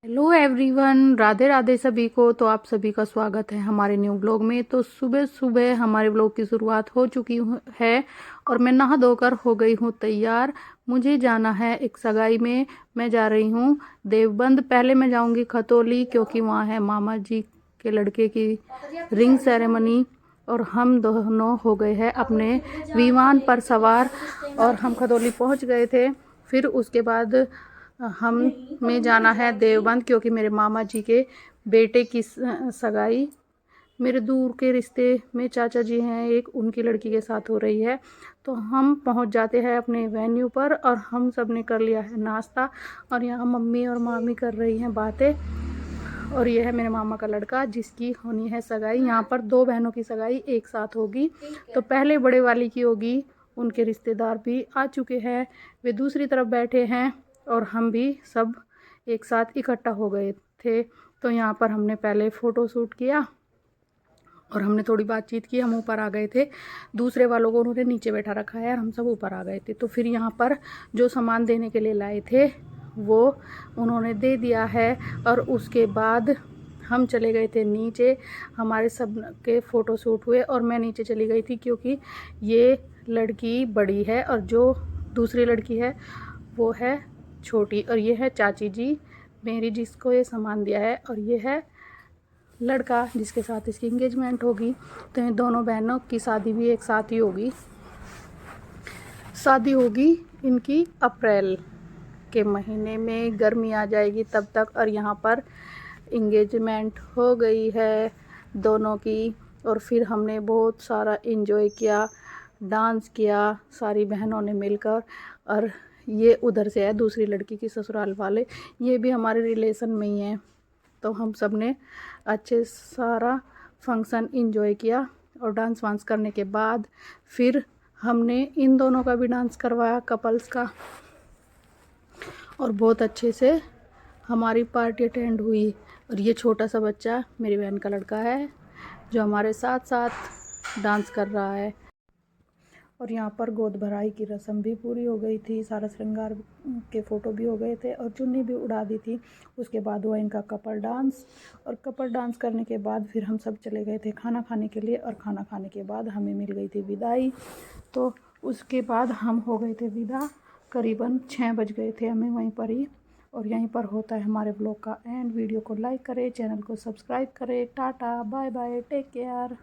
Hello everyone, Radhe Radhe सभी को। तो आप सभी का स्वागत है हमारे न्यू ब्लॉग में। तो सुबह सुबह हमारे ब्लॉग की शुरुआत हो चुकी है और मैं नहा धोकर हो गई हूँ तैयार। मुझे जाना है एक सगाई में। मैं जा रही हूँ देवबंद। पहले मैं जाऊँगी खतौली क्योंकि वहाँ है मामा जी के लड़के की रिंग सेरेमनी। और हम दोनों हो गए हैं अपने विमान पर सवार और हम खतौली पहुँच गए थे। फिर उसके बाद हम में जाना है देवबंद क्योंकि मेरे मामा जी के बेटे की सगाई मेरे दूर के रिश्ते में चाचा जी हैं एक, उनकी लड़की के साथ हो रही है। तो हम पहुंच जाते हैं अपने वेन्यू पर और हम सब ने कर लिया है नाश्ता। और यहाँ मम्मी और मामी कर रही हैं बातें। और ये है मेरे मामा का लड़का जिसकी होनी है सगाई। यहाँ पर दो बहनों की सगाई एक साथ होगी। तो पहले बड़े वाली की होगी, उनके रिश्तेदार भी आ चुके हैं, वे दूसरी तरफ बैठे हैं और हम भी सब एक साथ इकट्ठा हो गए थे। तो यहाँ पर हमने पहले फ़ोटो शूट किया और हमने थोड़ी बातचीत की। हम ऊपर आ गए थे, दूसरे वालों को उन्होंने नीचे बैठा रखा है और हम सब ऊपर आ गए थे। तो फिर यहाँ पर जो सामान देने के लिए लाए थे वो उन्होंने दे दिया है। और उसके बाद हम चले गए थे नीचे, हमारे सब के फ़ोटो शूट हुए और मैं नीचे चली गई थी क्योंकि ये लड़की बड़ी है और जो दूसरी लड़की है वो है छोटी। और ये है चाची जी मेरी जिसको ये सामान दिया है, और ये है लड़का जिसके साथ इसकी इंगेजमेंट होगी। तो इन दोनों बहनों की शादी भी एक साथ ही होगी। शादी होगी इनकी अप्रैल के महीने में, गर्मी आ जाएगी तब तक। और यहाँ पर इंगेजमेंट हो गई है दोनों की। और फिर हमने बहुत सारा एंजॉय किया, डांस किया सारी बहनों ने मिलकर। और ये उधर से है दूसरी लड़की की ससुराल वाले, ये भी हमारे रिलेशन में ही हैं। तो हम सब ने अच्छे सारा फंक्शन एंजॉय किया। और डांस वांस करने के बाद फिर हमने इन दोनों का भी डांस करवाया, कपल्स का। और बहुत अच्छे से हमारी पार्टी अटेंड हुई। और ये छोटा सा बच्चा मेरी बहन का लड़का है जो हमारे साथ साथ डांस कर रहा है। और यहाँ पर गोद भराई की रस्म भी पूरी हो गई थी, सारा श्रृंगार के फ़ोटो भी हो गए थे और चुन्नी भी उड़ा दी थी। उसके बाद हुआ इनका कपल डांस। और कपल डांस करने के बाद फिर हम सब चले गए थे खाना खाने के लिए। और खाना खाने के बाद हमें मिल गई थी विदाई। तो उसके बाद हम हो गए थे विदा, करीबन 6 बज गए थे हमें वहीं पर ही। और यहीं पर होता है हमारे ब्लॉग का एंड। वीडियो को लाइक करें, चैनल को सब्सक्राइब करें। Tata bye bye, take care.